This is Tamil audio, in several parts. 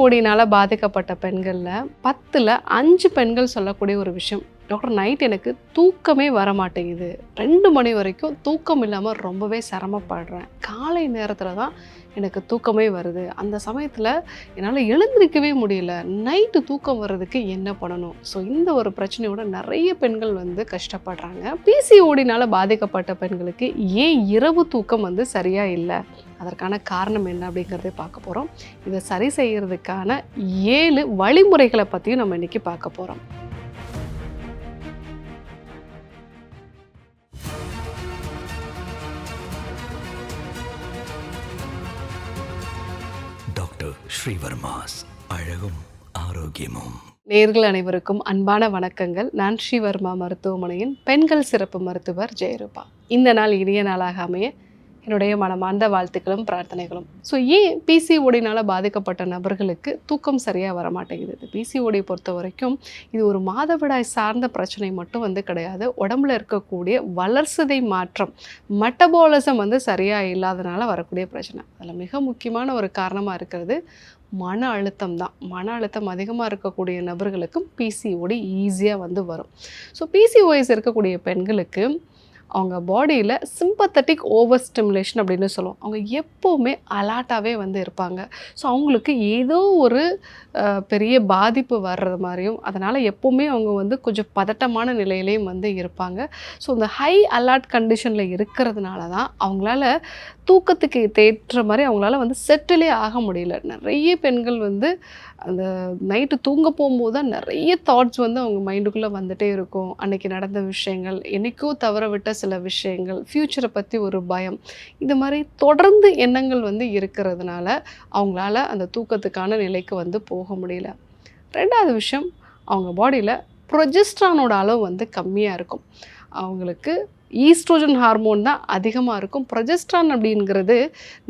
பிசிஓடினால் பாதிக்கப்பட்ட பெண்களில் 10ல் 5 பெண்கள் சொல்லக்கூடிய ஒரு விஷயம், டாக்டர் நைட் எனக்கு தூக்கமே வர மாட்டேங்குது, 2 மணி வரைக்கும் தூக்கம் இல்லாமல் ரொம்பவே சிரமப்படுறேன், காலை நேரத்தில் தான் எனக்கு தூக்கமே வருது, அந்த சமயத்தில் என்னால் எழுந்திருக்கவே முடியல, நைட்டு தூக்கம் வர்றதுக்கு என்ன பண்ணணும்? ஸோ இந்த ஒரு பிரச்சனையோட நிறைய பெண்கள் வந்து கஷ்டப்படுறாங்க. பிசிஓடினால் பாதிக்கப்பட்ட பெண்களுக்கு ஏன் இரவு தூக்கம் வந்து சரியாக இல்லை, அதற்கான காரணம் என்ன அப்படிங்கிறத பார்க்க போகிறோம். இதை சரி செய்கிறதுக்கான 7 வழிமுறைகளை பற்றியும் நம்ம இன்றைக்கி பார்க்க போகிறோம். டாக்டர் ஸ்ரீவர்மாஸ் அழகும் ஆரோக்கியமும். நேயர்கள் அனைவருக்கும் அன்பான வணக்கங்கள். நான் ஸ்ரீவர்மா மருத்துவமனையின் பெண்கள் சிறப்பு மருத்துவர் ஜெயரூபா. இந்த நாள் இனிய நாளாக அமைய என்னுடைய மனமார்ந்த வாழ்த்துக்களும் பிரார்த்தனைகளும். ஸோ ஏன் பிசிஓடினால் பாதிக்கப்பட்ட நபர்களுக்கு தூக்கம் சரியாக வர மாட்டேங்குது? பிசிஓடி பொறுத்த வரைக்கும் இது ஒரு மாதவிடாய் சார்ந்த பிரச்சனை மட்டும் வந்து கிடையாது. உடம்புல இருக்கக்கூடிய வளர்சிதை மாற்றம், மெட்டபாலிசம் வந்து சரியாக இல்லாதனால வரக்கூடிய பிரச்சனை. அதில் மிக முக்கியமான ஒரு காரணமாக இருக்கிறது மன அழுத்தம் தான். மன அழுத்தம் அதிகமாக இருக்கக்கூடிய நபர்களுக்கும் பிசிஓடி ஈஸியாக வந்து வரும். ஸோ பிசிஓஎஸ் இருக்கக்கூடிய பெண்களுக்கு அவங்க பாடியில் சிம்பத்தட்டிக் ஓவர் ஸ்டிமுலேஷன் அப்படின்னு சொல்லுவோம். அவங்க எப்போவுமே அலர்ட்டாகவே வந்து இருப்பாங்க. ஸோ அவங்களுக்கு ஏதோ ஒரு பெரிய பாதிப்பு வர்றது மாதிரியும், அதனால் எப்போவுமே அவங்க வந்து கொஞ்சம் பதட்டமான நிலையிலையும் வந்து இருப்பாங்க. ஸோ இந்த ஹை அலர்ட் கண்டிஷனில் இருக்கிறதுனால தான் அவங்களால தூக்கத்துக்கு தேற்ற மாதிரி அவங்களால வந்து செட்டிலே ஆக முடியல. நிறைய பெண்கள் வந்து அந்த நைட்டு தூங்க போகும்போது தான் நிறைய தாட்ஸ் வந்து அவங்க மைண்டுக்குள்ளே வந்துகிட்டே இருக்கும். அன்றைக்கி நடந்த விஷயங்கள், என்றைக்கோ தவற விட்ட சில விஷயங்கள், ஃப்யூச்சரை பற்றி ஒரு பயம், இது மாதிரி தொடர்ந்து எண்ணங்கள் வந்து இருக்கிறதுனால அவங்களால அந்த தூக்கத்துக்கான நிலைக்கு வந்து போக முடியல. 2வது விஷயம், அவங்க பாடியில் ப்ரொஜெஸ்ட்ரானோட அளவு வந்து கம்மியாக இருக்கும். அவங்களுக்கு ஈஸ்ட்ரோஜன் ஹார்மோன் தான் அதிகமாக இருக்கும். ப்ரொஜெஸ்ட்ரான் அப்படிங்கிறது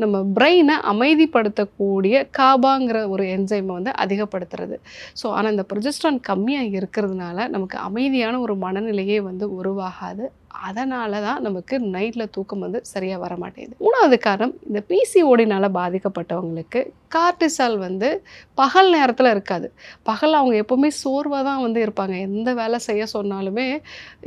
நம்ம பிரெயினை அமைதிப்படுத்தக்கூடிய காபாங்கிற ஒரு என்சைமை வந்து அதிகப்படுத்துறது. ஸோ ஆனால் இந்த ப்ரொஜெஸ்ட்ரான் கம்மியாக இருக்கிறதுனால நமக்கு அமைதியான ஒரு மனநிலையே வந்து உருவாகாது. அதனால தான் நமக்கு நைட்டில் தூக்கம் வந்து சரியாக வர மாட்டேங்குது. 3வது காரணம், இந்த பிசிஓடினால் பாதிக்கப்பட்டவங்களுக்கு கார்டிசால் வந்து பகல் நேரத்தில் இருக்காது. பகல் அவங்க எப்போவுமே சோர்வாக தான் வந்து இருப்பாங்க. எந்த வேலை செய்ய சொன்னாலுமே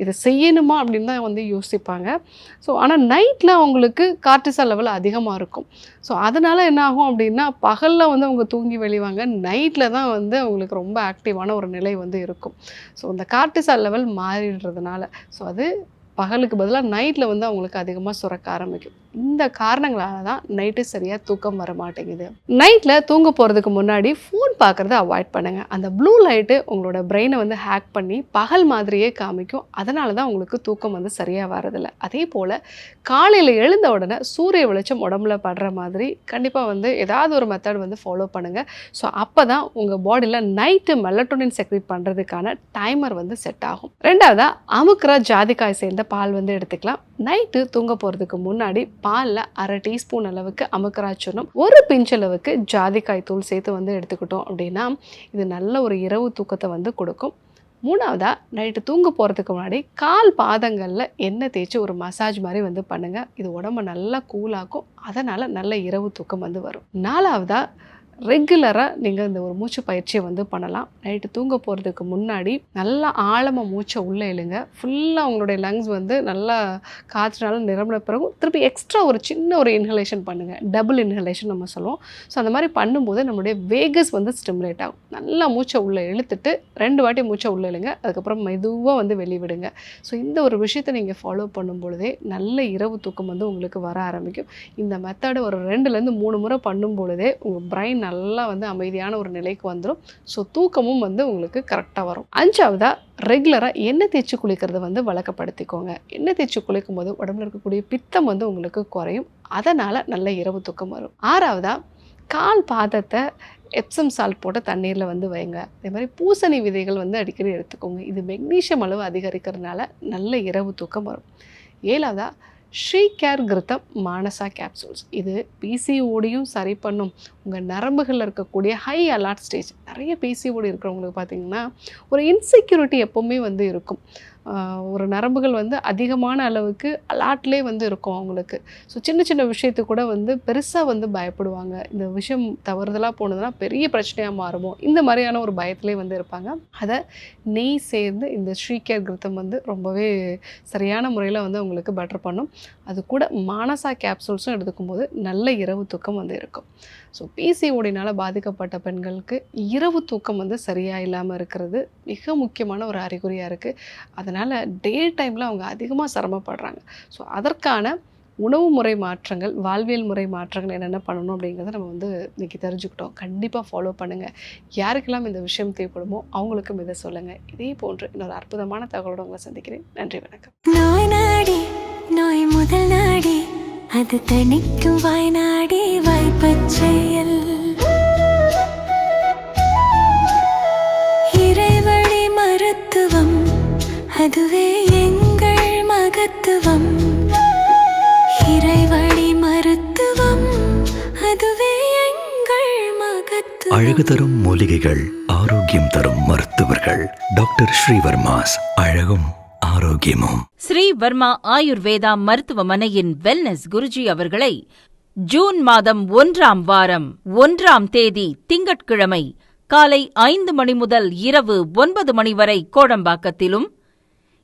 இதை செய்யணுமா அப்படின்னு தான் வந்து யோசிப்பாங்க. ஸோ ஆனால் நைட்டில் அவங்களுக்கு கார்டிசால் லெவல் அதிகமாக இருக்கும். ஸோ அதனால் என்ன ஆகும் அப்படின்னா, பகலில் வந்து அவங்க தூங்கி வெளிவாங்க, நைட்டில் தான் வந்து அவங்களுக்கு ரொம்ப ஆக்டிவான ஒரு நிலை வந்து இருக்கும். ஸோ இந்த கார்டிசால் லெவல் மாறிடுறதுனால ஸோ அது பகலுக்கு பதிலாக நைட்டில் வந்து அவங்களுக்கு அதிகமாக சுரக்க ஆரம்பிக்கும். இந்த காரணங்களால தான் நைட்டு சரியாக தூக்கம் வர மாட்டேங்குது. நைட்டில் தூங்க போகிறதுக்கு முன்னாடி ஃபோன் பார்க்குறத அவாய்ட் பண்ணுங்கள். அந்த ப்ளூ லைட்டு உங்களோட பிரெயினை வந்து ஹேக் பண்ணி பகல் மாதிரியே காமிக்கும். அதனால தான் உங்களுக்கு தூக்கம் வந்து சரியாக வரதில்லை. அதே போல் காலையில் எழுந்த உடனே சூரிய வெளிச்சம் உடம்புல படுற மாதிரி கண்டிப்பாக வந்து ஏதாவது ஒரு மெத்தட் வந்து ஃபாலோ பண்ணுங்கள். ஸோ அப்போ தான் உங்கள் பாடியில் நைட்டு மெலட்டோனின் செக்ரீட் பண்ணுறதுக்கான டைமர் வந்து செட் ஆகும். 2வதாக அமுக்கிற ஜாதிக்காய் சேர்ந்த பால் வந்து எடுத்துக்கலாம். நைட்டு தூங்க போகிறதுக்கு முன்னாடி பாலில் 1/2 டீஸ்பூன் அளவுக்கு அமுக்கராச்சூர்ணம், 1 பிஞ்ச் அளவுக்கு ஜாதிக்காய் தூள் சேர்த்து வந்து எடுத்துக்கிட்டோம் அப்படின்னா இது நல்ல ஒரு இரவு தூக்கத்தை வந்து கொடுக்கும். 3வதாக நைட்டு தூங்க போகிறதுக்கு முன்னாடி கால் பாதங்களில் எண்ணெய் தேய்ச்சி ஒரு மசாஜ் மாதிரி வந்து பண்ணுங்கள். இது உடம்பை நல்லா கூலாக்கும். அதனால் நல்ல இரவு தூக்கம் வந்து வரும். 4வதாக ரெகுலராக நீங்கள் இந்த ஒரு மூச்சு பயிற்சியை வந்து பண்ணலாம். நைட்டு தூங்க போகிறதுக்கு முன்னாடி நல்லா ஆழமாக மூச்சை உள்ளே இழுங்க. ஃபுல்லாக உங்களுடைய லங்ஸ் வந்து நல்லா காற்றுனால நிரம்பின பிறகு திருப்பி எக்ஸ்ட்ரா ஒரு சின்ன ஒரு இன்ஹலேஷன் பண்ணுங்கள். டபுள் இன்ஹலேஷன் நம்ம சொல்லுவோம். ஸோ அந்த மாதிரி பண்ணும்போது நம்மளுடைய வேகஸ் வந்து ஸ்டிமுலேட் ஆகும். நல்லா மூச்சை உள்ளே இழுத்துட்டு 2 வாட்டி மூச்சை உள்ளே இழுங்க. அதுக்கப்புறம் மெதுவாக வந்து வெளிவிடுங்க. ஸோ இந்த ஒரு விஷயத்தை நீங்கள் ஃபாலோ பண்ணும் பொழுதே நல்ல இரவு தூக்கம் வந்து உங்களுக்கு வர ஆரம்பிக்கும். இந்த மெத்தடை ஒரு 2லேருந்து 3 முறை பண்ணும் பொழுதே உங்கள் பிரெயின் நல்லா வந்து அமைதியான ஒரு நிலைக்கு வந்துடும். ஸோ தூக்கமும் வந்து உங்களுக்கு கரெக்டாக வரும். 5வதாக ரெகுலராக எண்ணெய் தேய்ச்சி குளிக்கிறத வந்து வழக்கப்படுத்திக்கோங்க. எண்ணெய் தேய்ச்சி குளிக்கும் போது உடம்புல இருக்கக்கூடிய பித்தம் வந்து உங்களுக்கு குறையும். அதனால் நல்ல இரவு தூக்கம் வரும். 6வதாக கால் பாதத்தை எப்சம் சால்ட் போட்ட தண்ணீரில் வந்து வைங்க. அதே மாதிரி பூசணி விதைகள் வந்து அடிக்கடி எடுத்துக்கோங்க. இது மெக்னீஷியம் அளவு அதிகரிக்கிறதுனால நல்ல இரவு தூக்கம் வரும். 7வதாக ஸ்ரீ கேர் கிருத்தம் மானசா கேப்சூல்ஸ். இது பிசிஓடியும் சரி பண்ணும். உங்கள் நரம்புகளில் இருக்கக்கூடிய ஹை அலர்ட் ஸ்டேஜ், நிறைய பிசிஓடி இருக்கிறவங்களுக்கு பார்த்திங்கன்னா ஒரு இன்செக்யூரிட்டி எப்போவுமே வந்து இருக்கும். ஒரு நரம்புகள் வந்து அதிகமான அளவுக்கு அலாட்லேயே வந்து இருக்கும் அவங்களுக்கு. ஸோ சின்ன சின்ன விஷயத்துக்கு கூட வந்து பெருசாக வந்து பயப்படுவாங்க. இந்த விஷயம் தவறுதலாக போனதுன்னா பெரிய பிரச்சனையாக மாறுமோ, இந்த மாதிரியான ஒரு பயத்திலே வந்து இருப்பாங்க. அதை நெய் சேர்ந்து இந்த ஸ்ரீகேர் கிருத்தம் வந்து ரொம்பவே சரியான முறையில் வந்து அவங்களுக்கு பெட்டர் பண்ணும். அது கூட மானசா கேப்சூல்ஸும் எடுத்துக்கும்போது நல்ல இரவு தூக்கம் வந்து இருக்கும். ஸோ பிசிஓடினால் பாதிக்கப்பட்ட பெண்களுக்கு இரவு தூக்கம் வந்து சரியாக இல்லாமல் இருக்கிறது மிக முக்கியமான ஒரு அறிகுறியாக இருக்குது. அதனால் டே டைமில் அவங்க அதிகமாக சிரமப்படுறாங்க. ஸோ அதற்கான உணவு முறை மாற்றங்கள், வாழ்வியல் முறை மாற்றங்கள் என்னென்ன பண்ணணும் அப்படிங்கிறத நம்ம வந்து இன்றைக்கி தெரிஞ்சுக்கிட்டோம். கண்டிப்பாக ஃபாலோ பண்ணுங்கள். யாருக்கெல்லாம் இந்த விஷயம் தேவைப்படுமோ அவங்களுக்கும் இதை சொல்லுங்கள். இதே போன்று இன்னொரு அற்புதமான தகவலோடு உங்களை சந்திக்கிறேன். நன்றி, வணக்கம். நோய் நாடி நோய் முதல் நாடி அது தணிக்கும் வாய்நாடி வாய்ப்பச் செயல் இறைவழி மருத்துவம் அதுவே எங்கள் மகத்துவம். இறைவழி மருத்துவம் அதுவே எங்கள் மகத்துவம். அழகு தரும் மூலிகைகள், ஆரோக்கியம் தரும் மருத்துவர்கள். டாக்டர் ஸ்ரீவர்மாஸ். அழகும் ஆரோக்கியமும். ஸ்ரீ வர்மா ஆயுர்வேதா மருத்துவமனையின் வெல்னஸ் குருஜி அவர்களை ஜூன் மாதம் 1ஆம் வாரம் 1ஆம் தேதி திங்கட்கிழமை காலை 5 மணி முதல் இரவு 9 மணி வரை கோடம்பாக்கத்திலும்,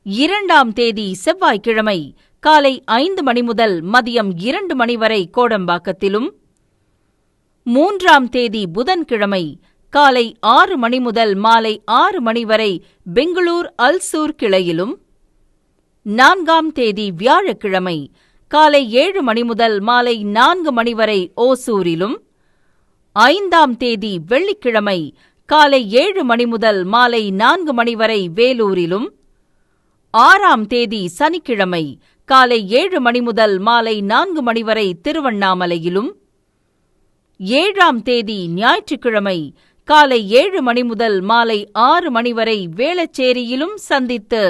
2ஆம் தேதி செவ்வாய்க்கிழமை காலை 5 மணி முதல் மதியம் 2 மணி வரை கோடம்பாக்கத்திலும், 3ஆம் தேதி புதன்கிழமை காலை 6 மணி முதல் மாலை 6 மணி வரை பெங்களூர் அல்சூர் கிளையிலும், 4ஆம் தேதி வியாழக்கிழமை காலை 7 மணி முதல் மாலை 4 மணி வரை ஓசூரிலும், 5ஆம் தேதி வெள்ளிக்கிழமை காலை 7 மணி முதல் மாலை 4 மணி வரை வேலூரிலும், 6ஆம் தேதி சனிக்கிழமை காலை 7 மணி முதல் மாலை 4 மணி வரை திருவண்ணாமலையிலும், 7ஆம் தேதி ஞாயிற்றுக்கிழமை காலை 7 மணி முதல் மாலை 6 மணி வரை வேளச்சேரியிலும் சந்தித்து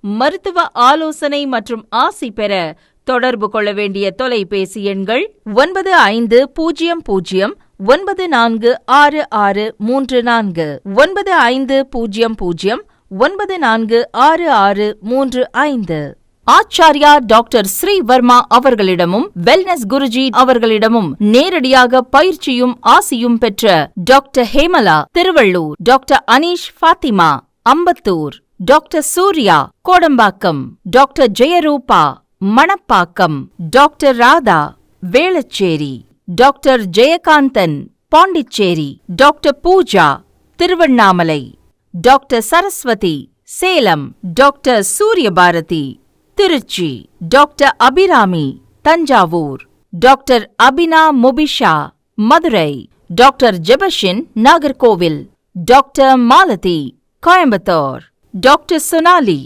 மருத்துவ ஆலோசனை மற்றும் ஆசி பெற தொடர்பு கொள்ள வேண்டிய தொலைபேசி எண்கள் 9500946634, 9500946635. ஆச்சாரியா டாக்டர் ஸ்ரீ வர்மா அவர்களிடமும் வெல்னஸ் குருஜி அவர்களிடமும் நேரடியாக பயிற்சியும் ஆசியும் பெற்ற doctor Hemala Tiruvallur, doctor Aneesh Fathima Ambattur, doctor Surya Kodambakkam, doctor Jayarooba Manapakkam, doctor Radha Velachery, doctor Jayakanthan Pondicherry, doctor Pooja Tiruvannamalai, doctor Saraswathi Salem, doctor Suryabharathi Trichy, doctor Abirami Thanjavur, doctor Abina Mubisha Madurai, doctor Jebashin Nagercoil, doctor Malathi Coimbatore, doctor Sonali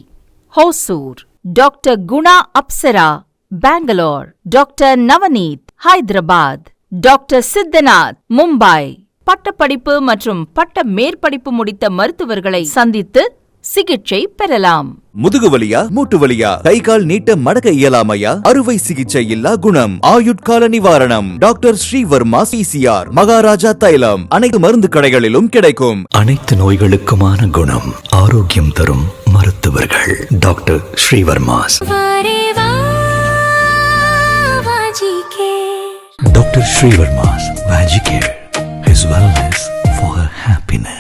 Hosur, doctor Guna Apsara Bangalore, doctor Navneeth Hyderabad, doctor Siddhanath Mumbai. பட்டப்படிப்பு மற்றும் பட்ட மேற்படிப்பு முடித்த மருத்துவர்களை சந்தித்து சிகிச்சை பெறலாம். முதுகு வலியா, மூட்டு வலியா, கை கால் நீட்ட மடக்க இயலாமையா, அறுவை சிகிச்சை இல்லா குணம், ஆயுட்கால நிவாரணம். டாக்டர் ஸ்ரீவர்மா PCR, மகாராஜா தைலம் அனைத்து மருந்து கடைகளிலும் கிடைக்கும். அனைத்து நோய்களுக்குமான குணம், ஆரோக்கியம் தரும் மருத்துவர்கள். Doctor Srivarma's. Doctor Srivarma's Vajicare. His wellness for her happiness.